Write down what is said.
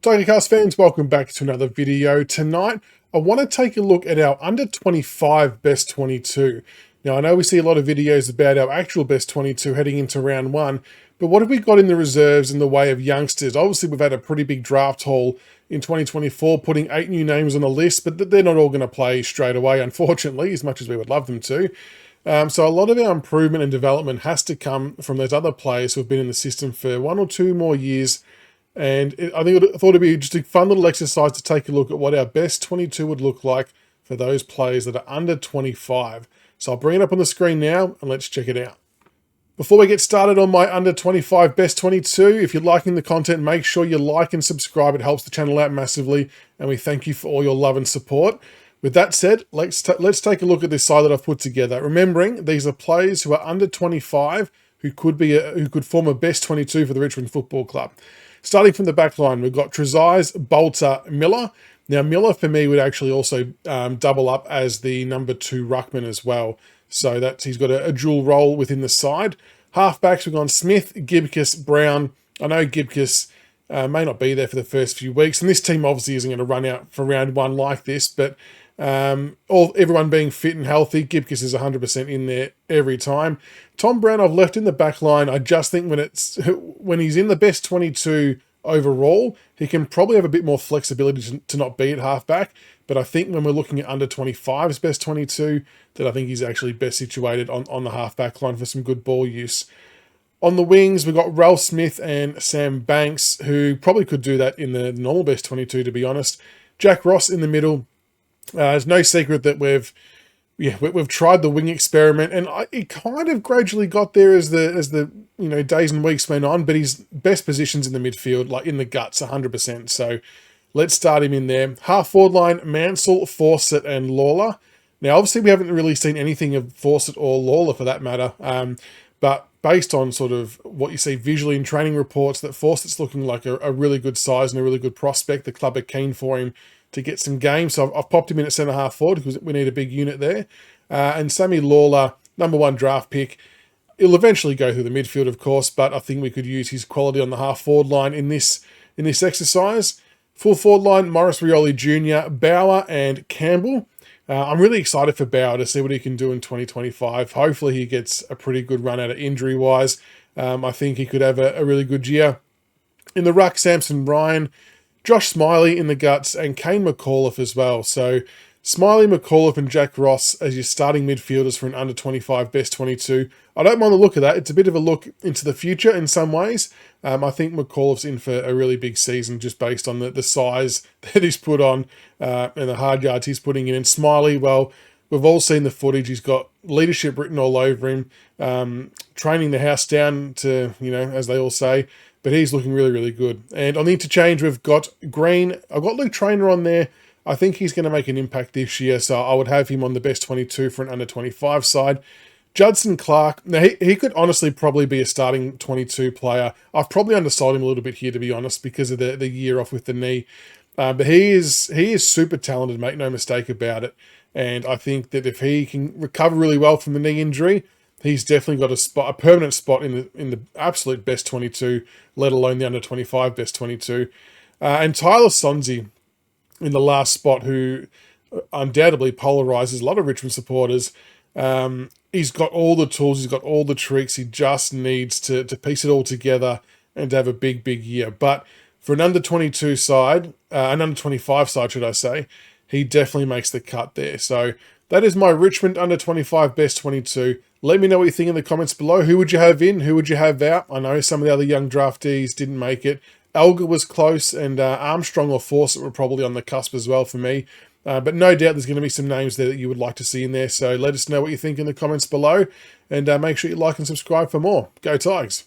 Tigercast fans, welcome back to another video. Tonight, I want to take a look at our under 25 best 22. Now, I know we see a lot of videos about our actual best 22 heading into round one, but what have we got in the reserves in the way of youngsters? Obviously, we've had a pretty big draft haul in 2024, putting 8 new names on the list, but they're not all going to play straight away, unfortunately, as much as we would love them to. So a lot of our improvement and development has to come from those other players who have been in the system for 1 or 2 more years. And I thought it'd be just a fun little exercise to take a look at what our best 22 would look like for those players that are under 25. So I'll bring it up on the screen now and let's check it out. Before we get started on my under 25 best 22, if you're liking the content, make sure you like and subscribe. It helps the channel out massively, and we thank you for all your love and support. With that said, let's take a look at this side that I've put together. Remembering, these are players who are under 25 who could form a best 22 for the Richmond Football Club. Starting from the back line, we've got Trezise, Bolter, Miller. Now, Miller, for me, would actually also double up as the number 2 ruckman as well. So he's got a dual role within the side. Halfbacks, we've gone Smith, Gibcus, Brown. I know Gibcus may not be there for the first few weeks, and this team obviously isn't going to run out for round one like this, but everyone being fit and healthy, Gibcus is 100% in there every time. Tom Brown I've left in the back line. I just think when he's in the best 22 overall, he can probably have a bit more flexibility to not be at halfback. But I think when we're looking at under 25's best 22, that I think he's actually best situated on the halfback line for some good ball use. On the wings, we've got Ralph Smith and Sam Banks, who probably could do that in the normal best 22, to be honest. Jack Ross in the middle. It's no secret that we've tried the wing experiment, and it kind of gradually got there as the days and weeks went on. But his best positions in the midfield, like in the guts, 100%. So let's start him in there. Half forward line: Mansell, Fawcett, and Lawler. Now, obviously, we haven't really seen anything of Fawcett or Lawler for that matter, but based on sort of what you see visually in training reports, that Fawcett's looking like a really good size and a really good prospect. The club are keen for him to get some games. So I've popped him in at centre half forward because we need a big unit there. And Sammy Lawler, number 1 draft pick. He'll eventually go through the midfield, of course, but I think we could use his quality on the half forward line in this exercise. Full forward line: Morris Rioli Jr., Bauer, and Campbell. I'm really excited for Bauer to see what he can do in 2025. Hopefully he gets a pretty good run out of injury-wise. I think he could have a really good year. In the ruck, Samson Ryan, Josh Smiley in the guts, and Kane McAuliffe as well. So Smiley, McAuliffe, and Jack Ross as your starting midfielders for an under 25 best 22. I don't mind the look of that. It's a bit of a look into the future in some ways. I think McAuliffe's in for a really big season just based on the size that he's put on and the hard yards he's putting in. And Smiley, well, we've all seen the footage. He's got leadership written all over him, training the house down to, as they all say. But he's looking really, really good. And on the interchange, we've got Green. I've got Luke Traynor on there. I think he's going to make an impact this year, so I would have him on the best 22 for an under 25 side. Judson Clark. Now, he could honestly probably be a starting 22 player. I've probably undersold him a little bit here, to be honest, because of the year off with the knee. But he is super talented, make no mistake about it. And I think that if he can recover really well from the knee injury, he's definitely got a permanent spot in the absolute best 22, let alone the under 25 best 22. And Tyler Sonzi in the last spot, who undoubtedly polarizes a lot of Richmond supporters. He's got all the tools, he's got all the tricks. He just needs to piece it all together and to have a big, big year. But for an under 22 side, an under 25 side, should I say, he definitely makes the cut there. So that is my Richmond under 25 best 22. Let me know what you think in the comments below. Who would you have in? Who would you have out? I know some of the other young draftees didn't make it. Elgar was close, and Armstrong or Fawcett were probably on the cusp as well for me. But no doubt there's going to be some names there that you would like to see in there. So let us know what you think in the comments below, and make sure you like and subscribe for more. Go Tigers!